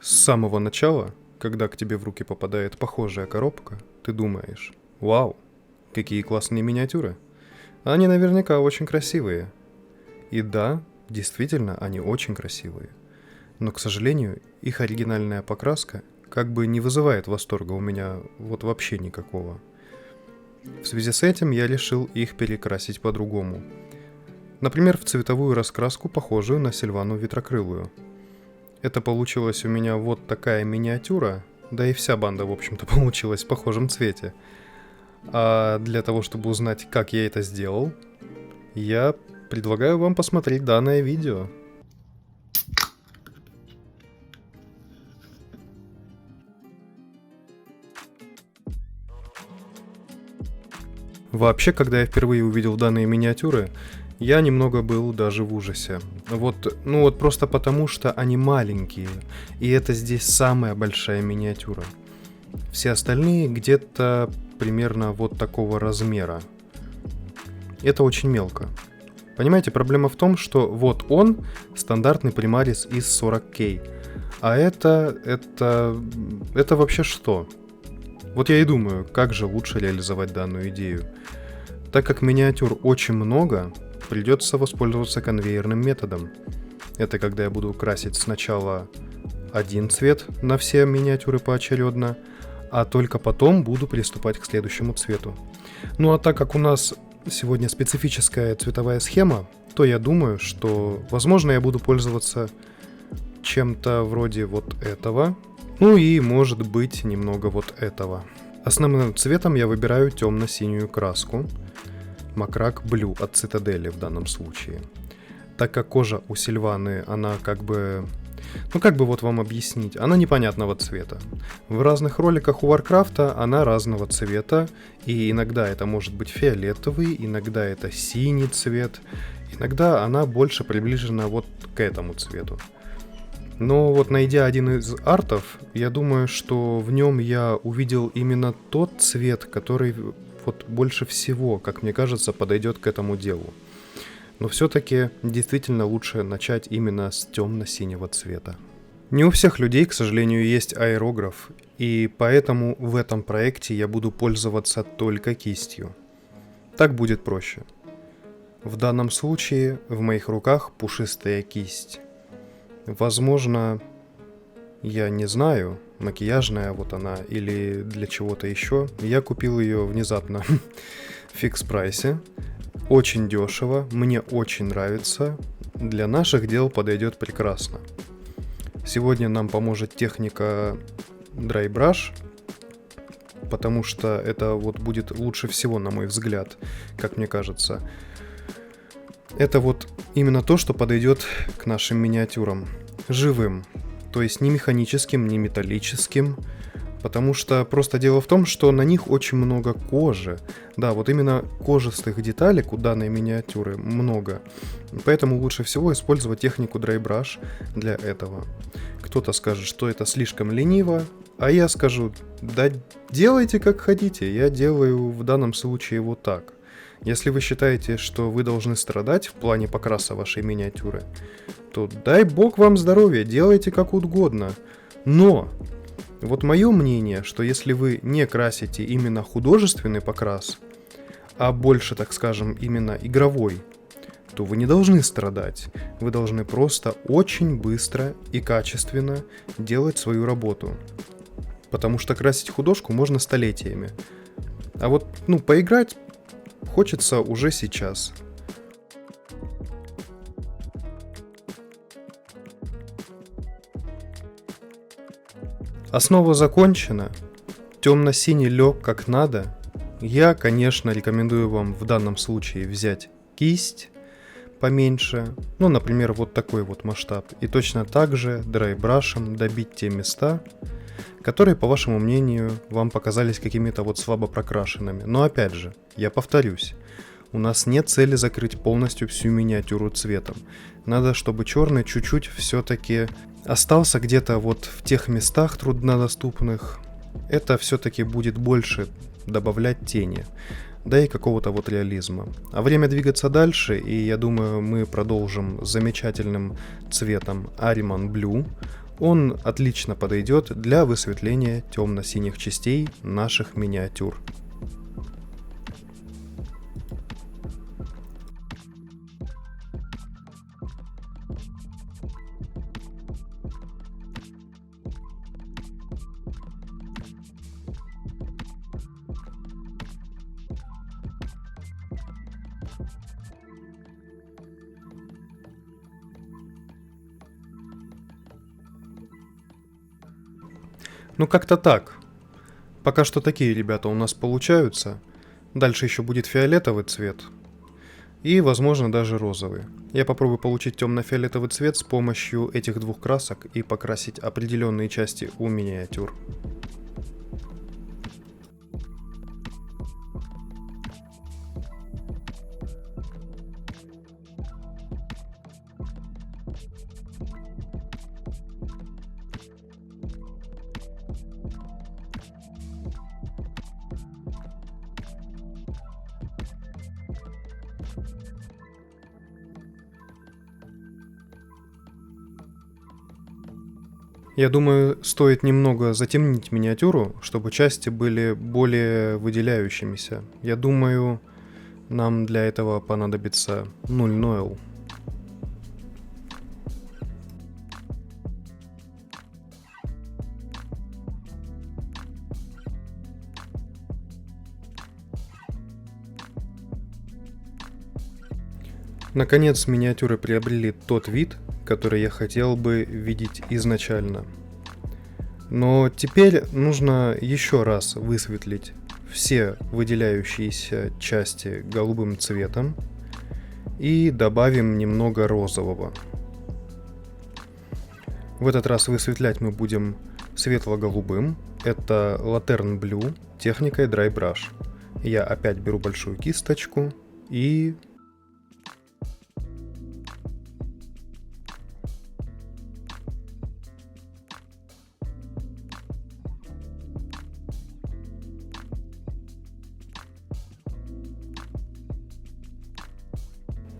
С самого начала, когда к тебе в руки попадает похожая коробка, ты думаешь: «Вау, какие классные миниатюры! Они наверняка очень красивые». И да, действительно, они очень красивые. Но, к сожалению, их оригинальная покраска как бы не вызывает восторга у меня вот вообще никакого. В связи с этим я решил их перекрасить по-другому. Например, в цветовую раскраску, похожую на Сильвану Ветрокрылую. Это получилась у меня вот такая миниатюра, да и вся банда, в общем-то, получилась в похожем цвете. А для того, чтобы узнать, как я это сделал, я предлагаю вам посмотреть данное видео. Вообще, когда я впервые увидел данные миниатюры, я немного был даже в ужасе. Вот просто потому, что они маленькие, и это здесь самая большая миниатюра. Все остальные где-то примерно вот такого размера. Это очень мелко. Понимаете, проблема в том, что вот он, стандартный Primaris из 40K, а это вообще что? Вот я и думаю, как же лучше реализовать данную идею. Так как миниатюр очень много, придется воспользоваться конвейерным методом. Это когда я буду красить сначала один цвет на все миниатюры поочередно, а только потом буду приступать к следующему цвету. Ну а так как у нас сегодня специфическая цветовая схема, то я думаю, что, возможно, я буду пользоваться чем-то вроде вот этого, ну и, может быть, немного вот этого. Основным цветом я выбираю темно-синюю краску, Macrac Blue от Цитадели в данном случае. Так как кожа у Сильваны, она как бы вот вам объяснить, она непонятного цвета. В разных роликах у Варкрафта она разного цвета, и иногда это может быть фиолетовый, иногда это синий цвет, иногда она больше приближена вот к этому цвету. Но вот найдя один из артов, я думаю, что в нем я увидел именно тот цвет, который вот больше всего, как мне кажется, подойдет к этому делу. Но все-таки действительно лучше начать именно с темно-синего цвета. Не у всех людей, к сожалению, есть аэрограф, и поэтому в этом проекте я буду пользоваться только кистью. Так будет проще. В данном случае в моих руках пушистая кисть. Возможно, я не знаю, макияжная вот она или для чего-то еще. Я купил ее внезапно в фикс-прайсе. Очень дешево, мне очень нравится. Для наших дел подойдет прекрасно. Сегодня нам поможет техника Dry Brush, потому что это вот будет лучше всего, на мой взгляд, как мне кажется. Это вот именно то, что подойдет к нашим миниатюрам. Живым, то есть не механическим, не металлическим, потому что просто дело в том, что на них очень много кожи. Да, вот именно кожистых деталек у данной миниатюры много. Поэтому лучше всего использовать технику Dry Brush для этого. Кто-то скажет, что это слишком лениво, а я скажу: да делайте как хотите, я делаю в данном случае вот так. Если вы считаете, что вы должны страдать в плане покраса вашей миниатюры, то дай бог вам здоровья, делайте как угодно. Но вот мое мнение, что если вы не красите именно художественный покрас, а больше, так скажем, именно игровой, то вы не должны страдать. Вы должны просто очень быстро и качественно делать свою работу. Потому что красить художку можно столетиями. А вот, поиграть хочется уже сейчас. Основа закончена. Темно-синий лег как надо. Я, конечно, рекомендую вам в данном случае взять кисть поменьше. Например, вот такой вот масштаб. И точно так же драйбрашем добить те места, которые, по вашему мнению, вам показались какими-то вот слабо прокрашенными. Но опять же, я повторюсь, у нас нет цели закрыть полностью всю миниатюру цветом. Надо, чтобы черный чуть-чуть все-таки остался где-то вот в тех местах труднодоступных. Это все-таки будет больше добавлять тени, да и какого-то вот реализма. А время двигаться дальше, и я думаю, мы продолжим с замечательным цветом Ahriman Blue. Он отлично подойдет для высветления темно-синих частей наших миниатюр. Ну как-то так. Пока что такие ребята у нас получаются. Дальше еще будет фиолетовый цвет. И, возможно, даже розовый. Я попробую получить темно-фиолетовый цвет с помощью этих двух красок и покрасить определенные части у миниатюр. Я думаю, стоит немного затемнить миниатюру, чтобы части были более выделяющимися. Я думаю, нам для этого понадобится 0.0. Наконец, миниатюры приобрели тот вид, который я хотел бы видеть изначально. Но теперь нужно еще раз высветлить все выделяющиеся части голубым цветом и добавим немного розового. В этот раз высветлять мы будем светло-голубым. Это Lantern Blue техникой Dry Brush. Я опять беру большую кисточку и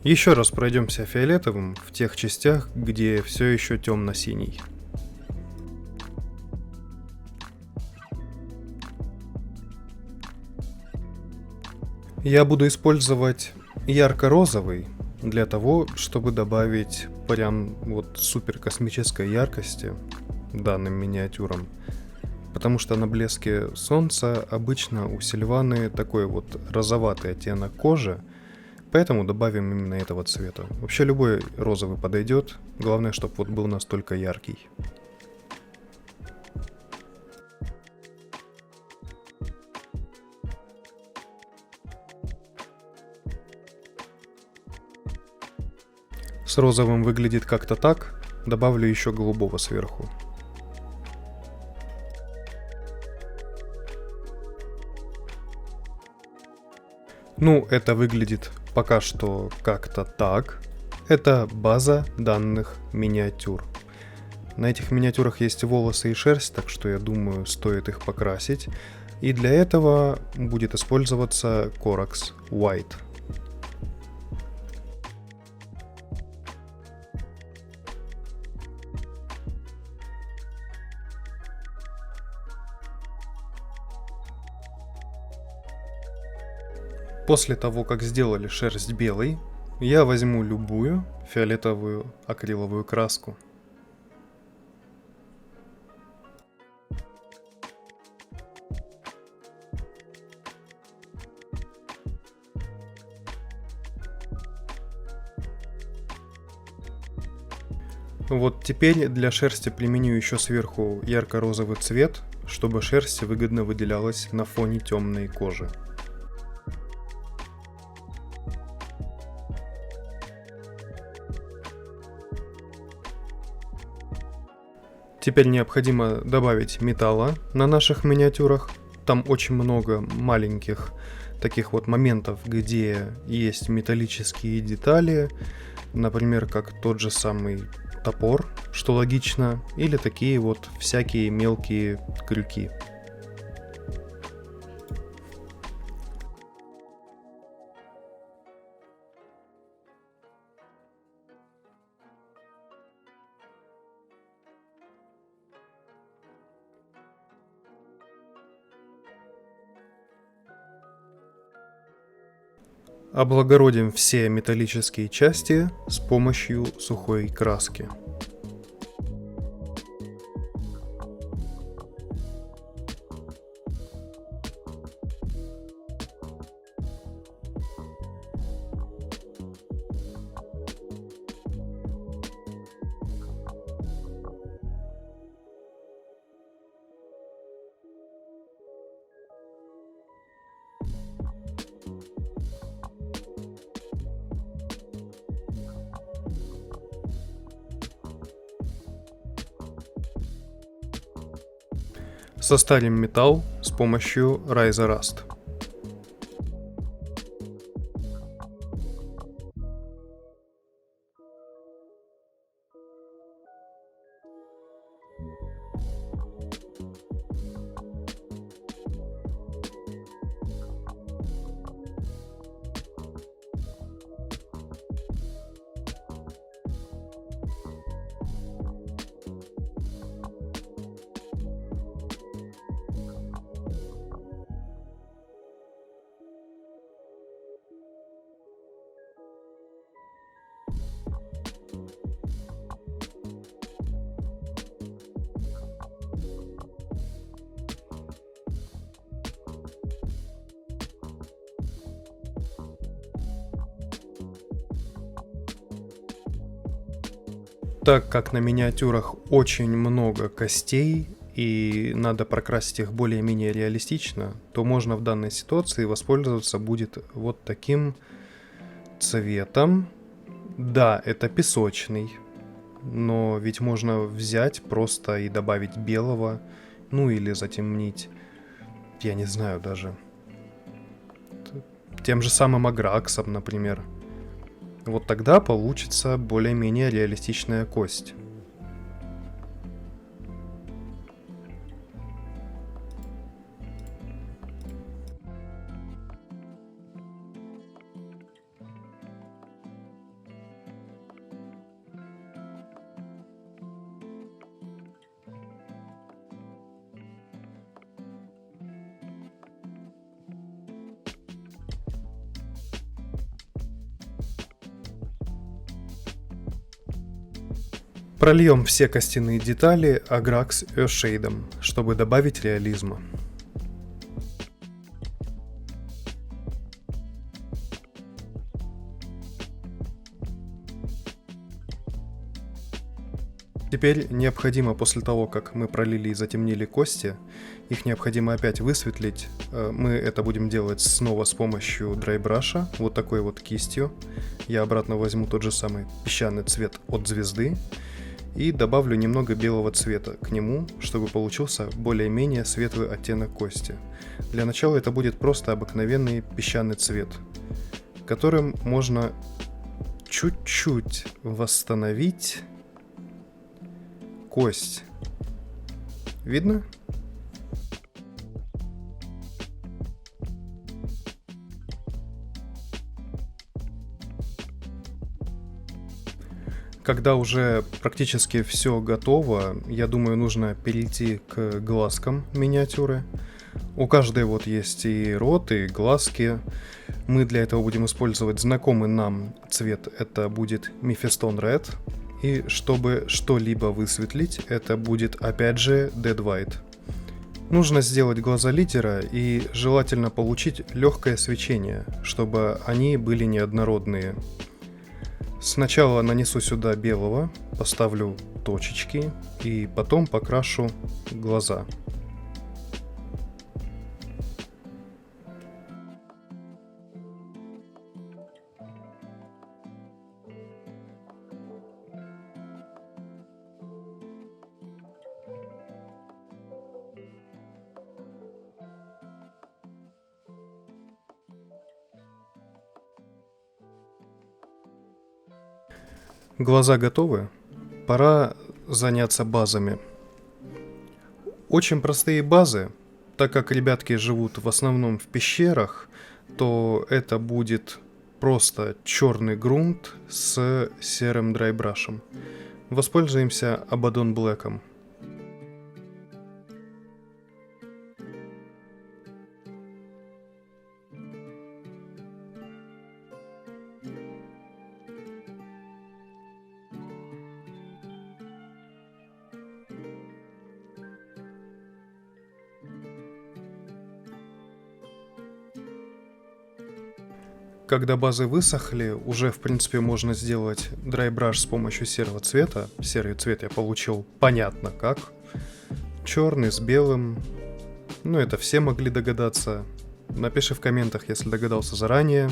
еще раз пройдемся фиолетовым в тех частях, где все еще темно-синий. Я буду использовать ярко-розовый для того, чтобы добавить прям вот супер космической яркости данным миниатюрам. Потому что на блеске солнца обычно у Сильваны такой вот розоватый оттенок кожи, поэтому добавим именно этого цвета. Вообще любой розовый подойдет, главное, чтобы вот был настолько яркий. С розовым выглядит как-то так, добавлю еще голубого сверху. Ну, это выглядит пока что как-то так. Это база данных миниатюр. На этих миниатюрах есть волосы и шерсть, так что я думаю, стоит их покрасить. И для этого будет использоваться Corax White. После того, как сделали шерсть белой, я возьму любую фиолетовую акриловую краску. Вот теперь для шерсти применю еще сверху ярко-розовый цвет, чтобы шерсть выгодно выделялась на фоне темной кожи. Теперь необходимо добавить металла на наших миниатюрах. Там очень много маленьких таких вот моментов, где есть металлические детали, например, как тот же самый топор, что логично, или такие вот всякие мелкие крюки. Облагородим все металлические части с помощью сухой краски. Состарим металл с помощью Ryza Rust. Так как на миниатюрах очень много костей и надо прокрасить их более-менее реалистично, то можно в данной ситуации воспользоваться будет вот таким цветом. Да, это песочный, но ведь можно взять просто и добавить белого, ну или затемнить, я не знаю даже, тем же самым аграксом, например. Вот тогда получится более-менее реалистичная кость. Прольем все костяные детали Agrax Earthshade, чтобы добавить реализма. Теперь необходимо после того, как мы пролили и затемнили кости, их необходимо опять высветлить. Мы это будем делать снова с помощью драйбраша, вот такой вот кистью. Я обратно возьму тот же самый песчаный цвет от звезды и добавлю немного белого цвета к нему, чтобы получился более-менее светлый оттенок кости. Для начала это будет просто обыкновенный песчаный цвет, которым можно чуть-чуть восстановить кость. Видно? Когда уже практически все готово, я думаю, нужно перейти к глазкам миниатюры. У каждой вот есть и рот, и глазки. Мы для этого будем использовать знакомый нам цвет, это будет Mephiston Red. И чтобы что-либо высветлить, это будет опять же Dead White. Нужно сделать глаза лидера и желательно получить легкое свечение, чтобы они были неоднородные. Сначала нанесу сюда белого, поставлю точечки и потом покрашу глаза. Глаза готовы? Пора заняться базами. Очень простые базы, так как ребятки живут в основном в пещерах, то это будет просто черный грунт с серым драйбрашем. Воспользуемся Abaddon Black'ом. когда базы высохли, уже в принципе можно сделать драйбраш с помощью серого цвета. Серый цвет я получил понятно как. Черный с белым. Ну, это все могли догадаться. Напиши в комментах, если догадался заранее.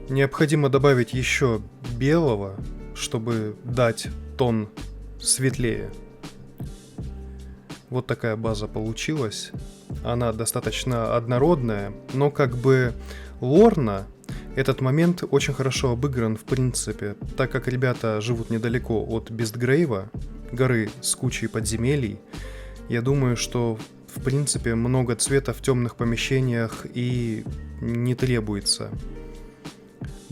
Необходимо добавить еще белого, чтобы дать тон светлее. Вот такая база получилась. Она достаточно однородная, но как бы лорно этот момент очень хорошо обыгран в принципе, так как ребята живут недалеко от Бестгрейва, горы с кучей подземелий. Я думаю, что в принципе много цвета в темных помещениях и не требуется.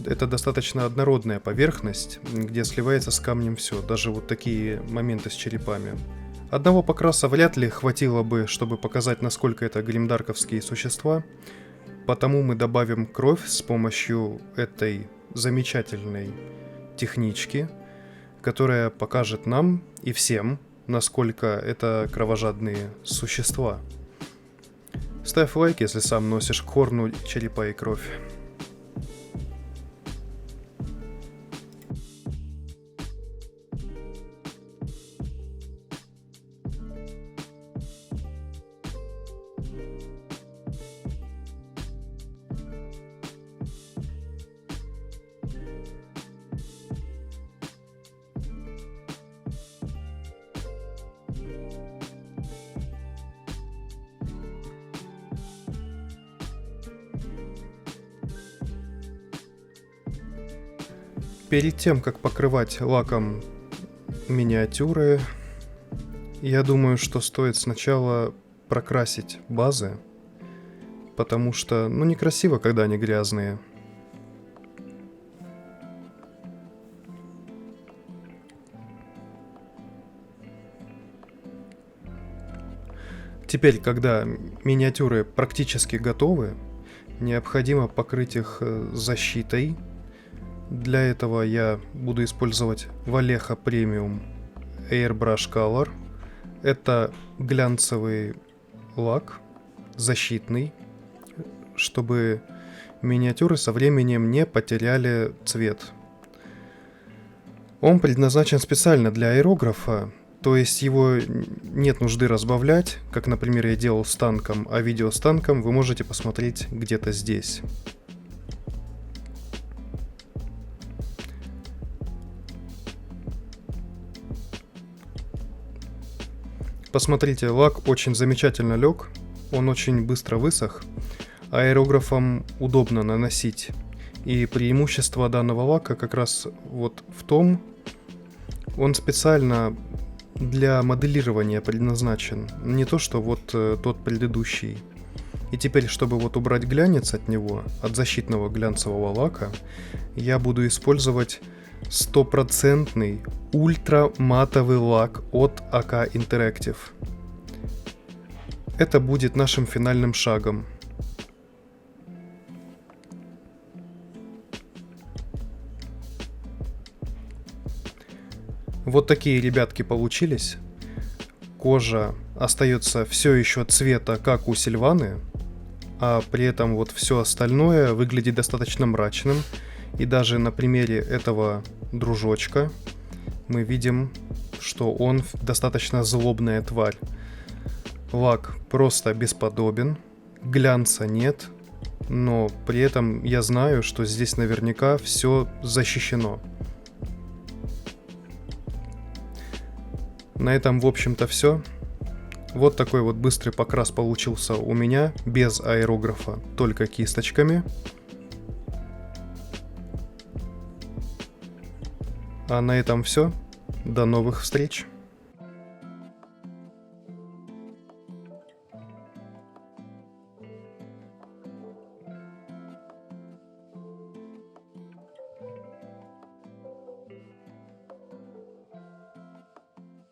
Это достаточно однородная поверхность, где сливается с камнем все, даже вот такие моменты с черепами. Одного покраса вряд ли хватило бы, чтобы показать, насколько это гримдарковские существа, потому мы добавим кровь с помощью этой замечательной технички, которая покажет нам и всем, насколько это кровожадные существа. Ставь лайк, если сам носишь к хорну черепа и кровь. Перед тем, как покрывать лаком миниатюры, я думаю, что стоит сначала прокрасить базы, потому что, ну, некрасиво, когда они грязные. Теперь, когда миниатюры практически готовы, необходимо покрыть их защитой. Для этого я буду использовать Vallejo Premium Airbrush Color. Это глянцевый лак, защитный, чтобы миниатюры со временем не потеряли цвет. Он предназначен специально для аэрографа, то есть его нет нужды разбавлять, как, например, я делал с танком, а видео с танком вы можете посмотреть где-то здесь. Посмотрите, лак очень замечательно лег, он очень быстро высох, аэрографом удобно наносить. И преимущество данного лака как раз вот в том, он специально для моделирования предназначен, не то что вот тот предыдущий. И теперь, чтобы вот убрать глянец от него, от защитного глянцевого лака, я буду использовать стопроцентный ультраматовый лак от AK Interactive. Это будет нашим финальным шагом. Вот такие ребятки получились. Кожа остается все еще цвета, как у Сильваны, а при этом вот все остальное выглядит достаточно мрачным. И даже на примере этого дружочка мы видим, что он достаточно злобная тварь. Лак просто бесподобен, глянца нет, но при этом я знаю, что здесь наверняка все защищено. На этом, в общем-то, все. Вот такой вот быстрый покрас получился у меня, без аэрографа, только кисточками. А на этом все. До новых встреч.